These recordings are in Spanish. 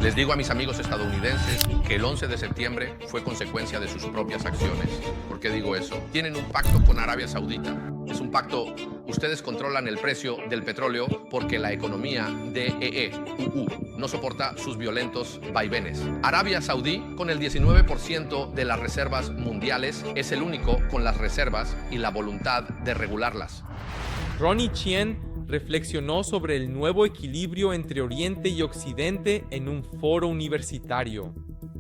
Les digo a mis amigos estadounidenses que el 11 de septiembre fue consecuencia de sus propias acciones. ¿Por qué digo eso? Tienen un pacto con Arabia Saudita. Es un pacto, ustedes controlan el precio del petróleo porque la economía de no soporta sus violentos vaivenes. Arabia Saudí, con el 19% de las reservas mundiales, es el único con las reservas y la voluntad de regularlas. Ronnie Chien reflexionó sobre el nuevo equilibrio entre Oriente y Occidente en un foro universitario.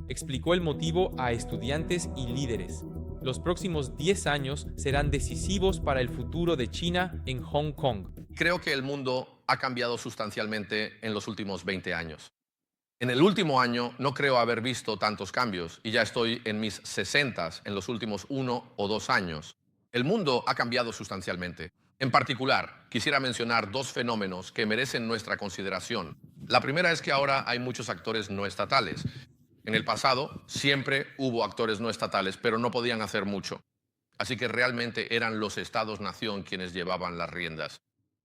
Explicó el motivo a estudiantes y líderes. Los próximos 10 años serán decisivos para el futuro de China en Hong Kong. Creo que el mundo ha cambiado sustancialmente en los últimos 20 años. En el último año no creo haber visto tantos cambios y ya estoy en mis 60 en los últimos 1 o 2 años. El mundo ha cambiado sustancialmente. En particular, quisiera mencionar dos fenómenos que merecen nuestra consideración. La primera es que ahora hay muchos actores no estatales. En el pasado siempre hubo actores no estatales, pero no podían hacer mucho. Así que realmente eran los estados-nación quienes llevaban las riendas.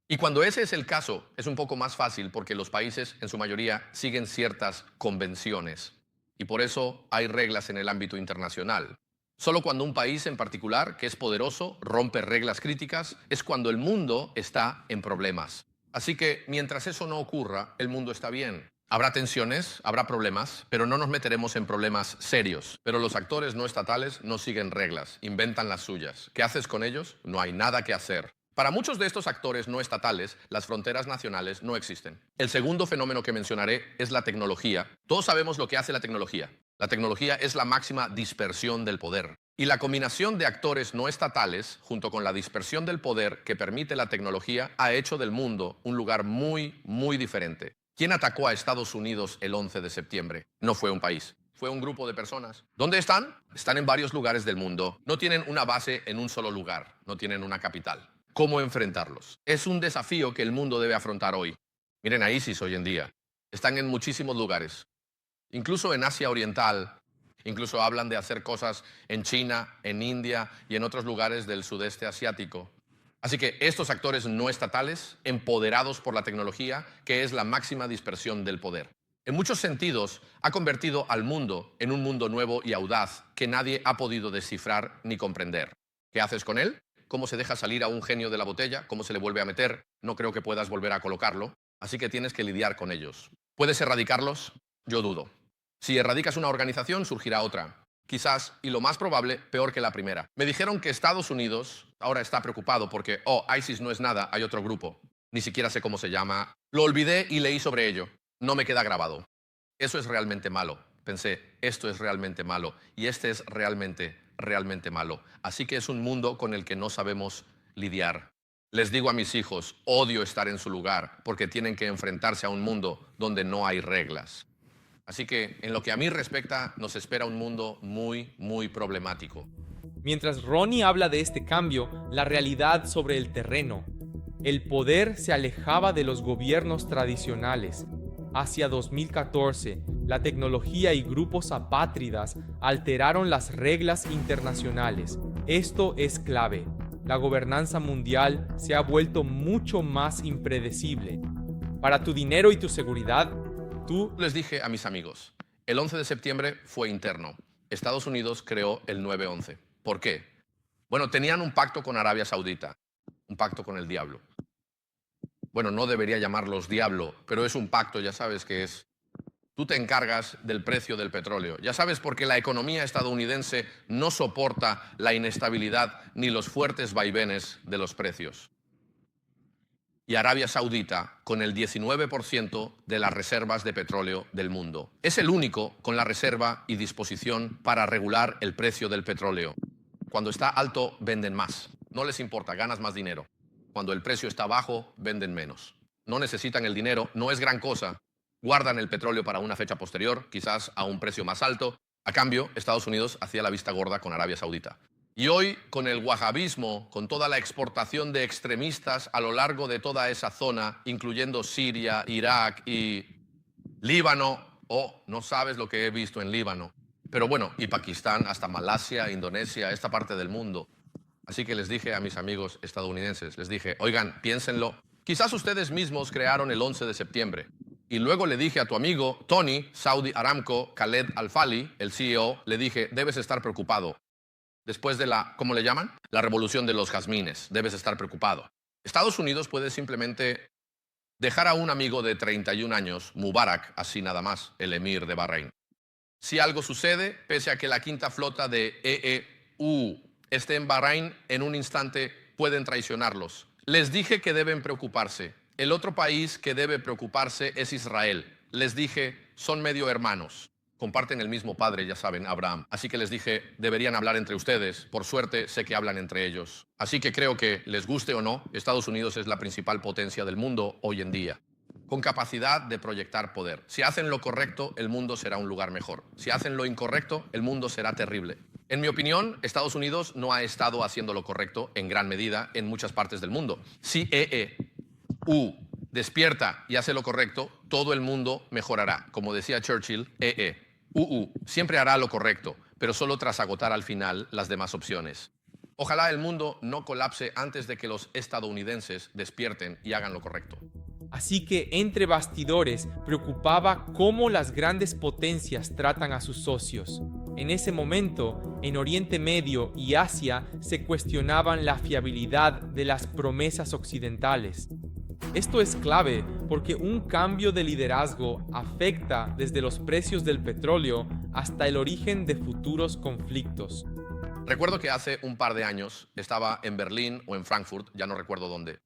Y cuando ese es el caso, es un poco más fácil porque los países, en su mayoría, siguen ciertas convenciones. Y por eso hay reglas en el ámbito internacional. Solo cuando un país en particular, que es poderoso, rompe reglas críticas, es cuando el mundo está en problemas. Así que mientras eso no ocurra, el mundo está bien. Habrá tensiones, habrá problemas, pero no nos meteremos en problemas serios. Pero los actores no estatales no siguen reglas, inventan las suyas. ¿Qué haces con ellos? No hay nada que hacer. Para muchos de estos actores no estatales, las fronteras nacionales no existen. El segundo fenómeno que mencionaré es la tecnología. Todos sabemos lo que hace la tecnología. La tecnología es la máxima dispersión del poder. Y la combinación de actores no estatales, junto con la dispersión del poder que permite la tecnología, ha hecho del mundo un lugar muy, muy diferente. ¿Quién atacó a Estados Unidos el 11 de septiembre? No fue un país. Fue un grupo de personas. ¿Dónde están? Están en varios lugares del mundo. No tienen una base en un solo lugar. No tienen una capital. ¿Cómo enfrentarlos? Es un desafío que el mundo debe afrontar hoy. Miren a ISIS hoy en día. Están en muchísimos lugares. Incluso en Asia Oriental. Incluso hablan de hacer cosas en China, en India y en otros lugares del sudeste asiático. Así que estos actores no estatales, empoderados por la tecnología, que es la máxima dispersión del poder. En muchos sentidos, ha convertido al mundo en un mundo nuevo y audaz que nadie ha podido descifrar ni comprender. ¿Qué haces con él? ¿Cómo se deja salir a un genio de la botella? ¿Cómo se le vuelve a meter? No creo que puedas volver a colocarlo, así que tienes que lidiar con ellos. ¿Puedes erradicarlos? Yo dudo. Si erradicas una organización, surgirá otra. Quizás, y lo más probable, peor que la primera. Me dijeron que Estados Unidos ahora está preocupado porque, ISIS no es nada, hay otro grupo. Ni siquiera sé cómo se llama. Lo olvidé y leí sobre ello. No me queda grabado. Eso es realmente malo. Pensé, esto es realmente malo. Y este es realmente malo. Así que es un mundo con el que no sabemos lidiar. Les digo a mis hijos, odio estar en su lugar porque tienen que enfrentarse a un mundo donde no hay reglas. Así que, en lo que a mí respecta, nos espera un mundo muy, muy problemático. Mientras Ronnie habla de este cambio, la realidad sobre el terreno. El poder se alejaba de los gobiernos tradicionales. Hacia 2014, la tecnología y grupos apátridas alteraron las reglas internacionales. Esto es clave. La gobernanza mundial se ha vuelto mucho más impredecible. Para tu dinero y tu seguridad, tú... Les dije a mis amigos, el 11 de septiembre fue interno. Estados Unidos creó el 9/11. ¿Por qué? Bueno, tenían un pacto con Arabia Saudita, un pacto con el diablo. Bueno, no debería llamarlos diablo, pero es un pacto, ya sabes que es. Tú te encargas del precio del petróleo. Ya sabes por qué la economía estadounidense no soporta la inestabilidad ni los fuertes vaivenes de los precios. Y Arabia Saudita con el 19% de las reservas de petróleo del mundo. Es el único con la reserva y disposición para regular el precio del petróleo. Cuando está alto, venden más. No les importa, ganas más dinero. Cuando el precio está bajo, venden menos. No necesitan el dinero, no es gran cosa. Guardan el petróleo para una fecha posterior, quizás a un precio más alto. A cambio, Estados Unidos hacía la vista gorda con Arabia Saudita. Y hoy, con el wahabismo, con toda la exportación de extremistas a lo largo de toda esa zona, incluyendo Siria, Irak y Líbano, no sabes lo que he visto en Líbano. Pero bueno, y Pakistán, hasta Malasia, Indonesia, esta parte del mundo. Así que les dije a mis amigos estadounidenses, les dije, oigan, piénsenlo. Quizás ustedes mismos crearon el 11 de septiembre. Y luego le dije a tu amigo Tony, Saudi Aramco, Khaled Al-Fali, el CEO, le dije, debes estar preocupado. Después de la, ¿cómo le llaman? La revolución de los jazmines, debes estar preocupado. Estados Unidos puede simplemente dejar a un amigo de 31 años, Mubarak, así nada más, el emir de Bahrein. Si algo sucede, pese a que la quinta flota de EEU esté en Bahrein, en un instante pueden traicionarlos. Les dije que deben preocuparse. El otro país que debe preocuparse es Israel. Les dije, son medio hermanos. Comparten el mismo padre, ya saben, Abraham. Así que les dije, deberían hablar entre ustedes. Por suerte, sé que hablan entre ellos. Así que creo que, les guste o no, Estados Unidos es la principal potencia del mundo hoy en día, con capacidad de proyectar poder. Si hacen lo correcto, el mundo será un lugar mejor. Si hacen lo incorrecto, el mundo será terrible. En mi opinión, Estados Unidos no ha estado haciendo lo correcto en gran medida en muchas partes del mundo. Si EEU despierta y hace lo correcto, todo el mundo mejorará. Como decía Churchill, EEU siempre hará lo correcto, pero solo tras agotar al final las demás opciones. Ojalá el mundo no colapse antes de que los estadounidenses despierten y hagan lo correcto. Así que entre bastidores preocupaba cómo las grandes potencias tratan a sus socios. En ese momento, en Oriente Medio y Asia se cuestionaban la fiabilidad de las promesas occidentales. Esto es clave porque un cambio de liderazgo afecta desde los precios del petróleo hasta el origen de futuros conflictos. Recuerdo que hace un par de años estaba en Berlín o en Frankfurt, ya no recuerdo dónde,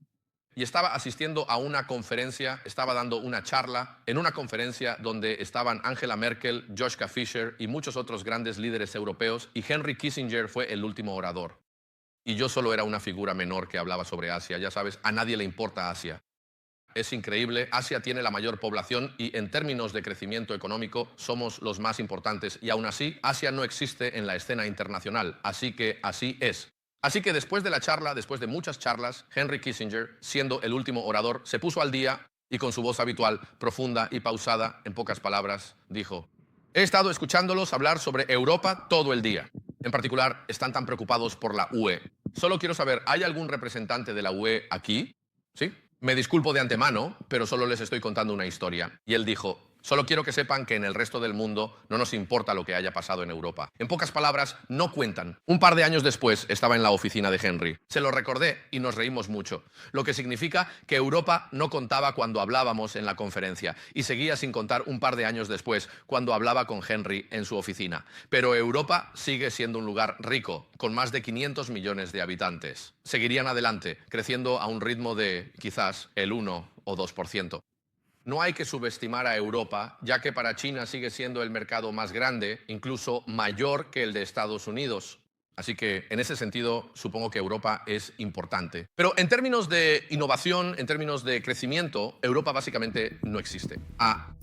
y estaba asistiendo a una conferencia, estaba dando una charla en una conferencia donde estaban Angela Merkel, Joschka Fischer y muchos otros grandes líderes europeos, y Henry Kissinger fue el último orador. Y yo solo era una figura menor que hablaba sobre Asia. Ya sabes, a nadie le importa Asia. Es increíble, Asia tiene la mayor población y en términos de crecimiento económico somos los más importantes, y aún así Asia no existe en la escena internacional, así que así es. Así que después de la charla, después de muchas charlas, Henry Kissinger, siendo el último orador, se puso al día y con su voz habitual, profunda y pausada, en pocas palabras, dijo: he estado escuchándolos hablar sobre Europa todo el día. En particular, están tan preocupados por la UE. Solo quiero saber, ¿hay algún representante de la UE aquí? ¿Sí? Me disculpo de antemano, pero solo les estoy contando una historia. Y él dijo: solo quiero que sepan que en el resto del mundo no nos importa lo que haya pasado en Europa. En pocas palabras, no cuentan. Un par de años después estaba en la oficina de Henry. Se lo recordé y nos reímos mucho, lo que significa que Europa no contaba cuando hablábamos en la conferencia y seguía sin contar un par de años después cuando hablaba con Henry en su oficina. Pero Europa sigue siendo un lugar rico, con más de 500 millones de habitantes. Seguirían adelante, creciendo a un ritmo de quizás el 1 o 2%. No hay que subestimar a Europa, ya que para China sigue siendo el mercado más grande, incluso mayor que el de Estados Unidos. Así que, en ese sentido, supongo que Europa es importante. Pero en términos de innovación, en términos de crecimiento, Europa básicamente no existe.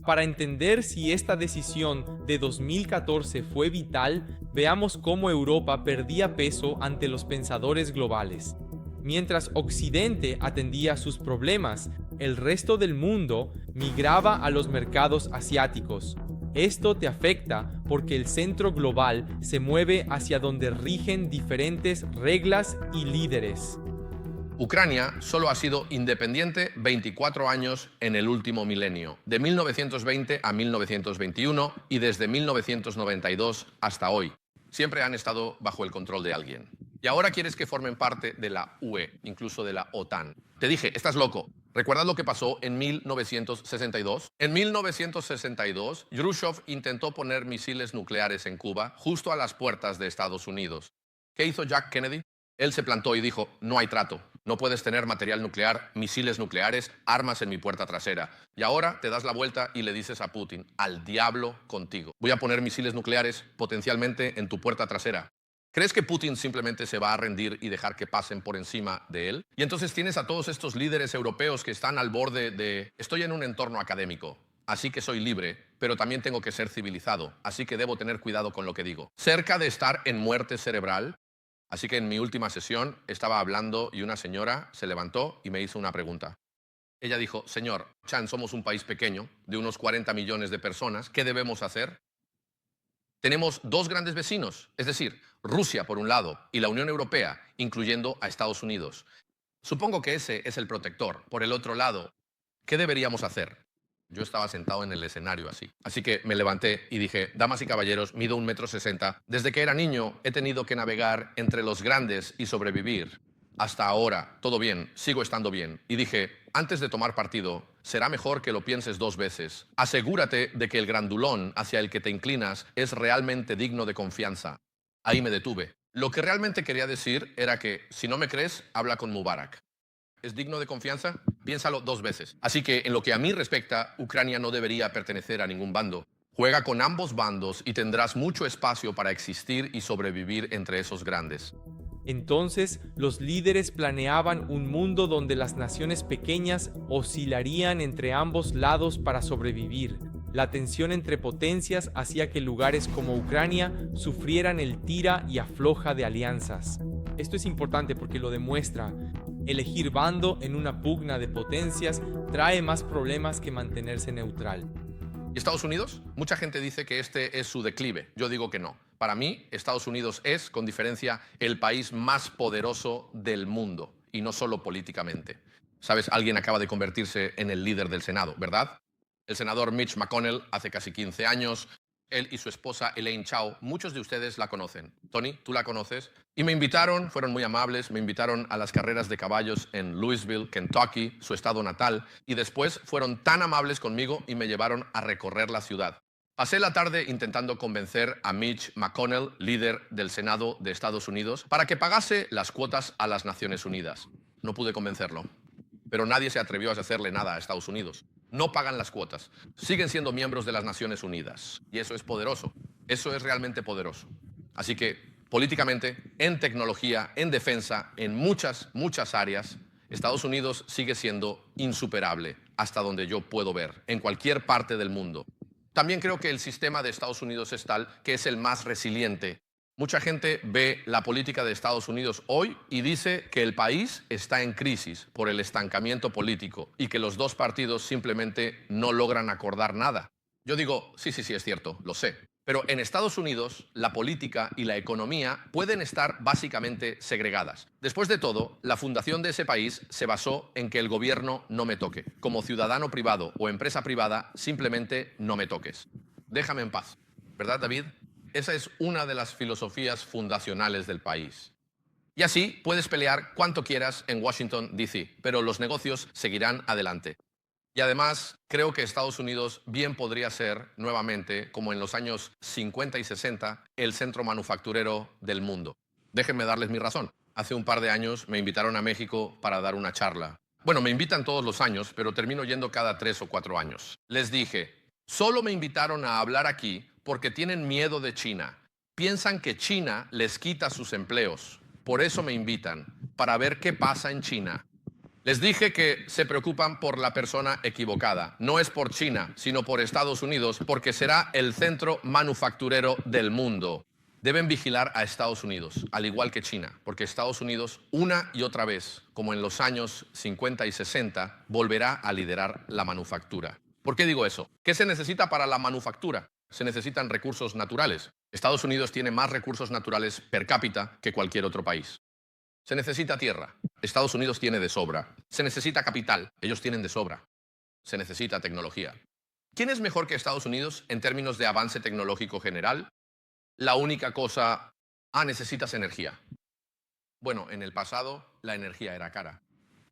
Para entender si esta decisión de 2014 fue vital, veamos cómo Europa perdía peso ante los pensadores globales. Mientras Occidente atendía sus problemas, el resto del mundo migraba a los mercados asiáticos. Esto te afecta porque el centro global se mueve hacia donde rigen diferentes reglas y líderes. Ucrania solo ha sido independiente 24 años en el último milenio, de 1920 a 1921 y desde 1992 hasta hoy. Siempre han estado bajo el control de alguien. Y ahora quieres que formen parte de la UE, incluso de la OTAN. Te dije, estás loco. ¿Recuerdas lo que pasó en 1962? En 1962, Khrushchev intentó poner misiles nucleares en Cuba, justo a las puertas de Estados Unidos. ¿Qué hizo Jack Kennedy? Él se plantó y dijo: no hay trato. No puedes tener material nuclear, misiles nucleares, armas en mi puerta trasera. Y ahora te das la vuelta y le dices a Putin: al diablo contigo. Voy a poner misiles nucleares potencialmente en tu puerta trasera. ¿Crees que Putin simplemente se va a rendir y dejar que pasen por encima de él? Y entonces tienes a todos estos líderes europeos que están al borde de: estoy en un entorno académico, así que soy libre, pero también tengo que ser civilizado, así que debo tener cuidado con lo que digo. Cerca de estar en muerte cerebral. Así que en mi última sesión estaba hablando y una señora se levantó y me hizo una pregunta. Ella dijo: señor Chan, somos un país pequeño, de unos 40 millones de personas. ¿Qué debemos hacer? Tenemos dos grandes vecinos, es decir, Rusia por un lado y la Unión Europea, incluyendo a Estados Unidos. Supongo que ese es el protector. Por el otro lado, ¿qué deberíamos hacer? Yo estaba sentado en el escenario así. Así que me levanté y dije, damas y caballeros, mido 1,60 m. Desde que era niño he tenido que navegar entre los grandes y sobrevivir. Hasta ahora, todo bien, sigo estando bien. Y dije, antes de tomar partido, será mejor que lo pienses 2 veces. Asegúrate de que el grandulón hacia el que te inclinas es realmente digno de confianza. Ahí me detuve. Lo que realmente quería decir era que, si no me crees, habla con Mubarak. ¿Es digno de confianza? Piénsalo 2 veces. Así que, en lo que a mí respecta, Ucrania no debería pertenecer a ningún bando. Juega con ambos bandos y tendrás mucho espacio para existir y sobrevivir entre esos grandes. Entonces, los líderes planeaban un mundo donde las naciones pequeñas oscilarían entre ambos lados para sobrevivir. La tensión entre potencias hacía que lugares como Ucrania sufrieran el tira y afloja de alianzas. Esto es importante porque lo demuestra. Elegir bando en una pugna de potencias trae más problemas que mantenerse neutral. ¿Y Estados Unidos? Mucha gente dice que este es su declive. Yo digo que no. Para mí, Estados Unidos es, con diferencia, el país más poderoso del mundo, y no solo políticamente. ¿Sabes? Alguien acaba de convertirse en el líder del Senado, ¿verdad? El senador Mitch McConnell, hace casi 15 años, él y su esposa Elaine Chao, muchos de ustedes la conocen. Tony, ¿tú la conoces? Y me invitaron, fueron muy amables, me invitaron a las carreras de caballos en Louisville, Kentucky, su estado natal, y después fueron tan amables conmigo y me llevaron a recorrer la ciudad. Pasé la tarde intentando convencer a Mitch McConnell, líder del Senado de Estados Unidos, para que pagase las cuotas a las Naciones Unidas. No pude convencerlo, pero nadie se atrevió a hacerle nada a Estados Unidos. No pagan las cuotas, siguen siendo miembros de las Naciones Unidas, y eso es poderoso, eso es realmente poderoso. Así que, políticamente, en tecnología, en defensa, en muchas áreas, Estados Unidos sigue siendo insuperable hasta donde yo puedo ver, en cualquier parte del mundo. También creo que el sistema de Estados Unidos es tal que es el más resiliente. Mucha gente ve la política de Estados Unidos hoy y dice que el país está en crisis por el estancamiento político y que los dos partidos simplemente no logran acordar nada. Yo digo, sí, es cierto, lo sé. Pero en Estados Unidos, la política y la economía pueden estar básicamente segregadas. Después de todo, la fundación de ese país se basó en que el gobierno no me toque. Como ciudadano privado o empresa privada, simplemente no me toques. Déjame en paz. ¿Verdad, David? Esa es una de las filosofías fundacionales del país. Y así puedes pelear cuanto quieras en Washington, D.C., pero los negocios seguirán adelante. Y además, creo que Estados Unidos bien podría ser, nuevamente, como en los años 50 y 60, el centro manufacturero del mundo. Déjenme darles mi razón. Hace un par de años me invitaron a México para dar una charla. Bueno, me invitan todos los años, pero termino yendo cada 3 o 4 años. Les dije, solo me invitaron a hablar aquí porque tienen miedo de China. Piensan que China les quita sus empleos. Por eso me invitan, para ver qué pasa en China. Les dije que se preocupan por la persona equivocada. No es por China, sino por Estados Unidos, porque será el centro manufacturero del mundo. Deben vigilar a Estados Unidos, al igual que China, porque Estados Unidos, una y otra vez, como en los años 50 y 60, volverá a liderar la manufactura. ¿Por qué digo eso? ¿Qué se necesita para la manufactura? Se necesitan recursos naturales. Estados Unidos tiene más recursos naturales per cápita que cualquier otro país. Se necesita tierra. Estados Unidos tiene de sobra. Se necesita capital. Ellos tienen de sobra. Se necesita tecnología. ¿Quién es mejor que Estados Unidos en términos de avance tecnológico general? La única cosa... necesitas energía. Bueno, en el pasado la energía era cara.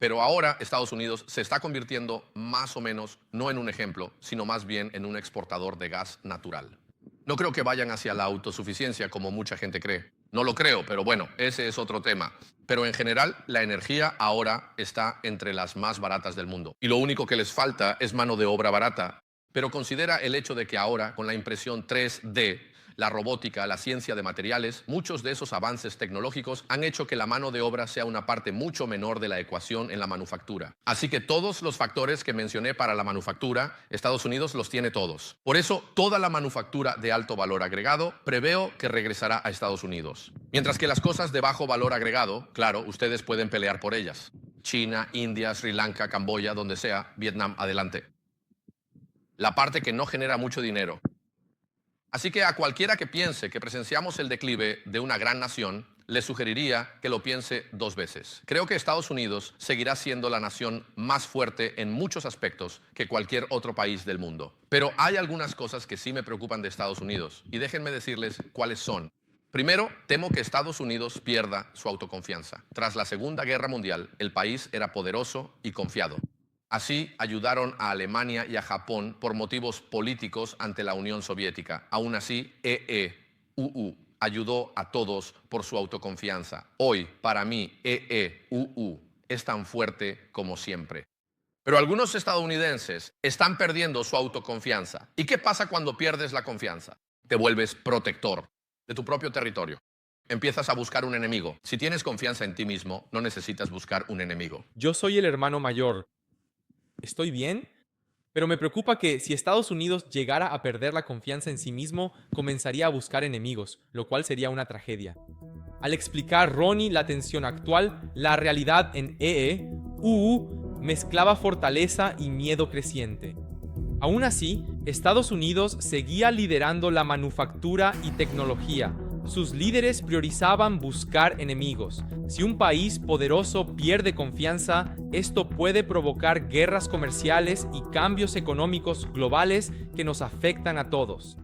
Pero ahora Estados Unidos se está convirtiendo más o menos, no en un ejemplo, sino más bien en un exportador de gas natural. No creo que vayan hacia la autosuficiencia como mucha gente cree. No lo creo, pero bueno, ese es otro tema. Pero en general, la energía ahora está entre las más baratas del mundo. Y lo único que les falta es mano de obra barata. Pero considera el hecho de que ahora, con la impresión 3D, la robótica, la ciencia de materiales, muchos de esos avances tecnológicos han hecho que la mano de obra sea una parte mucho menor de la ecuación en la manufactura. Así que todos los factores que mencioné para la manufactura, Estados Unidos los tiene todos. Por eso, toda la manufactura de alto valor agregado preveo que regresará a Estados Unidos. Mientras que las cosas de bajo valor agregado, claro, ustedes pueden pelear por ellas. China, India, Sri Lanka, Camboya, donde sea, Vietnam, adelante. La parte que no genera mucho dinero. Así que a cualquiera que piense que presenciamos el declive de una gran nación, le sugeriría que lo piense 2 veces. Creo que Estados Unidos seguirá siendo la nación más fuerte en muchos aspectos que cualquier otro país del mundo. Pero hay algunas cosas que sí me preocupan de Estados Unidos y déjenme decirles cuáles son. Primero, temo que Estados Unidos pierda su autoconfianza. Tras la Segunda Guerra Mundial, el país era poderoso y confiado. Así ayudaron a Alemania y a Japón por motivos políticos ante la Unión Soviética. Aún así, EEUU ayudó a todos por su autoconfianza. Hoy, para mí, EEUU es tan fuerte como siempre. Pero algunos estadounidenses están perdiendo su autoconfianza. ¿Y qué pasa cuando pierdes la confianza? Te vuelves protector de tu propio territorio. Empiezas a buscar un enemigo. Si tienes confianza en ti mismo, no necesitas buscar un enemigo. Yo soy el hermano mayor. ¿Estoy bien? Pero me preocupa que si Estados Unidos llegara a perder la confianza en sí mismo, comenzaría a buscar enemigos, lo cual sería una tragedia. Al explicar Ronnie la tensión actual, la realidad en EEUU mezclaba fortaleza y miedo creciente. Aún así, Estados Unidos seguía liderando la manufactura y tecnología. Sus líderes priorizaban buscar enemigos. Si un país poderoso pierde confianza, esto puede provocar guerras comerciales y cambios económicos globales que nos afectan a todos.